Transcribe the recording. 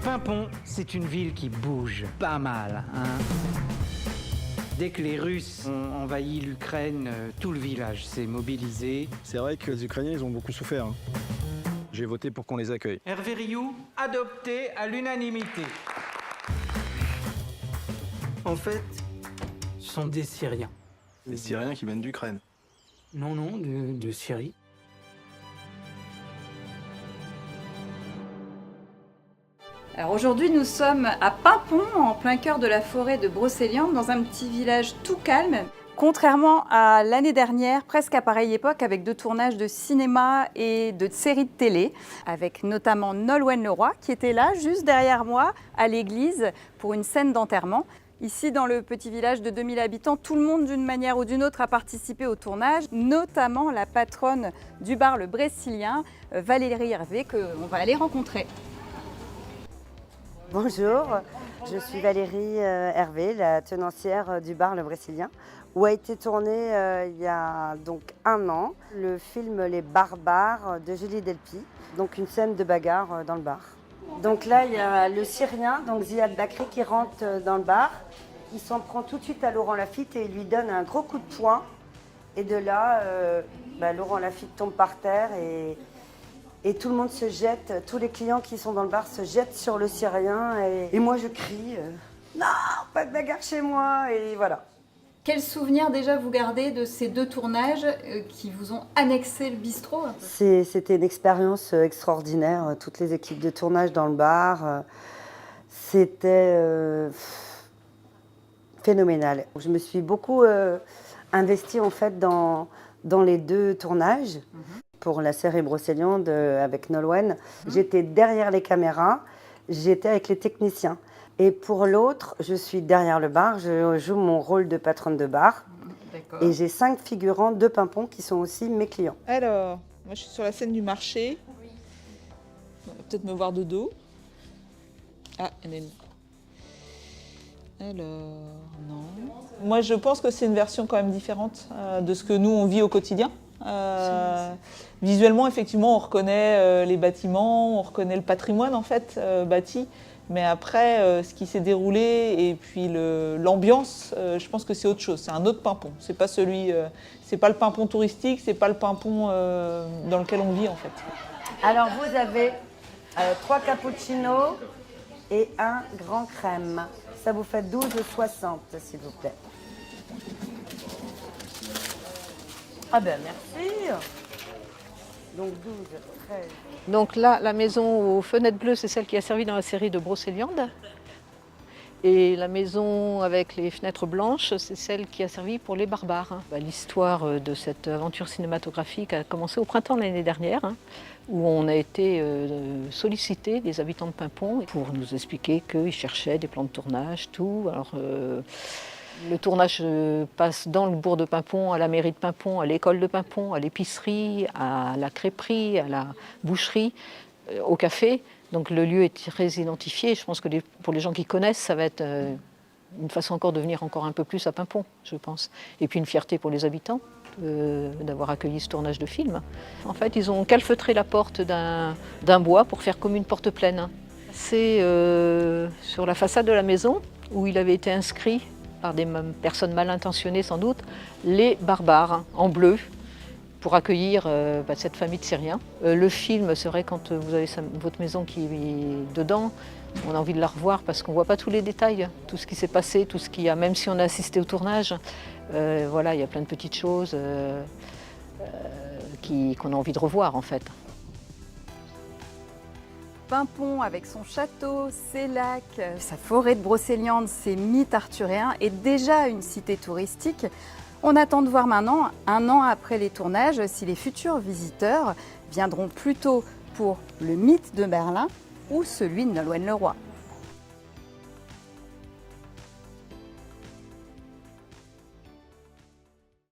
Paimpont, c'est une ville qui bouge pas mal, hein. Dès que les Russes ont envahi l'Ukraine, tout le village s'est mobilisé. C'est vrai que les Ukrainiens, ils ont beaucoup souffert, hein. J'ai voté pour qu'on les accueille. Hervé Rioux, adopté à l'unanimité. En fait, ce sont des Syriens. Les Syriens qui viennent d'Ukraine. Non, de Syrie. Alors aujourd'hui, nous sommes à Paimpont, en plein cœur de la forêt de Brocéliande, dans un petit village tout calme. Contrairement à l'année dernière, presque à pareille époque, avec de tournages de cinéma et de séries de télé, avec notamment Nolwenn Leroy, qui était là, juste derrière moi, à l'église, pour une scène d'enterrement. Ici, dans le petit village de 2000 habitants, tout le monde, d'une manière ou d'une autre, a participé au tournage, notamment la patronne du bar Le Brésilien, Valérie Hervé, qu'on va aller rencontrer. Bonjour, je suis Valérie Hervé, la tenancière du bar Le Brésilien, où a été tourné il y a donc 1 an le film Les Barbares de Julie Delpy, donc une scène de bagarre dans le bar. Donc là, il y a le Syrien, donc Ziad Bakri, qui rentre dans le bar. Il s'en prend tout de suite à Laurent Lafitte et il lui donne un gros coup de poing. Et de là, Laurent Lafitte tombe par terre et tout le monde se jette, tous les clients qui sont dans le bar se jettent sur le Syrien. Et moi, je crie non, pas de bagarre chez moi !» Et voilà. Quel souvenir déjà vous gardez de ces 2 tournages qui vous ont annexé le bistrot? C'était une expérience extraordinaire, toutes les équipes de tournage dans le bar. C'était phénoménal. Je me suis beaucoup investie en fait dans les 2 tournages. Pour la série Brocéliande avec Nolwenn, j'étais derrière les caméras, j'étais avec les techniciens. Et pour l'autre, je suis derrière le bar, je joue mon rôle de patronne de bar. Et j'ai 5 figurants de Paimpont qui sont aussi mes clients. Alors, moi je suis sur la scène du marché. On va peut-être me voir de dos. Ah, il y en a une. Alors, non. Moi je pense que c'est une version quand même différente de ce que nous on vit au quotidien. Visuellement, effectivement, on reconnaît les bâtiments, on reconnaît le patrimoine en fait bâti. Mais après, ce qui s'est déroulé et puis l'ambiance, je pense que c'est autre chose. C'est un autre Paimpont. C'est pas c'est pas le Paimpont touristique, c'est pas le Paimpont dans lequel on vit en fait. Alors vous avez 3 cappuccinos et 1 grand crème. Ça vous fait 12,60 s'il vous plaît. Ah ben merci. Donc 12, 13. Donc là, la maison aux fenêtres bleues, c'est celle qui a servi dans la série de Brocéliande. Et la maison avec les fenêtres blanches, c'est celle qui a servi pour Les Barbares. L'histoire de cette aventure cinématographique a commencé au printemps de l'année dernière, où on a été sollicité, des habitants de Paimpont, pour nous expliquer qu'ils cherchaient des plans de tournage, tout. Alors, le tournage passe dans le bourg de Paimpont, à la mairie de Paimpont, à l'école de Paimpont, à l'épicerie, à la crêperie, à la boucherie, au café. Donc le lieu est très identifié. Je pense que pour les gens qui connaissent, ça va être une façon encore de venir encore un peu plus à Paimpont, je pense. Et puis une fierté pour les habitants d'avoir accueilli ce tournage de film. En fait, ils ont calfeutré la porte d'un bois pour faire comme une porte pleine. C'est sur la façade de la maison où il avait été inscrit par des personnes mal intentionnées sans doute, les barbares en bleu, pour accueillir cette famille de Syriens. Le film, c'est vrai, quand vous avez votre maison qui est dedans, on a envie de la revoir parce qu'on ne voit pas tous les détails, tout ce qui s'est passé, tout ce qu'il y a, même si on a assisté au tournage, voilà, il y a plein de petites choses qu'on a envie de revoir en fait. Paimpont, avec son château, ses lacs, sa forêt de Brocéliande, ses mythes arthuriens, est déjà une cité touristique. On attend de voir maintenant, 1 an après les tournages, si les futurs visiteurs viendront plutôt pour le mythe de Merlin ou celui de Nolwenn Leroy.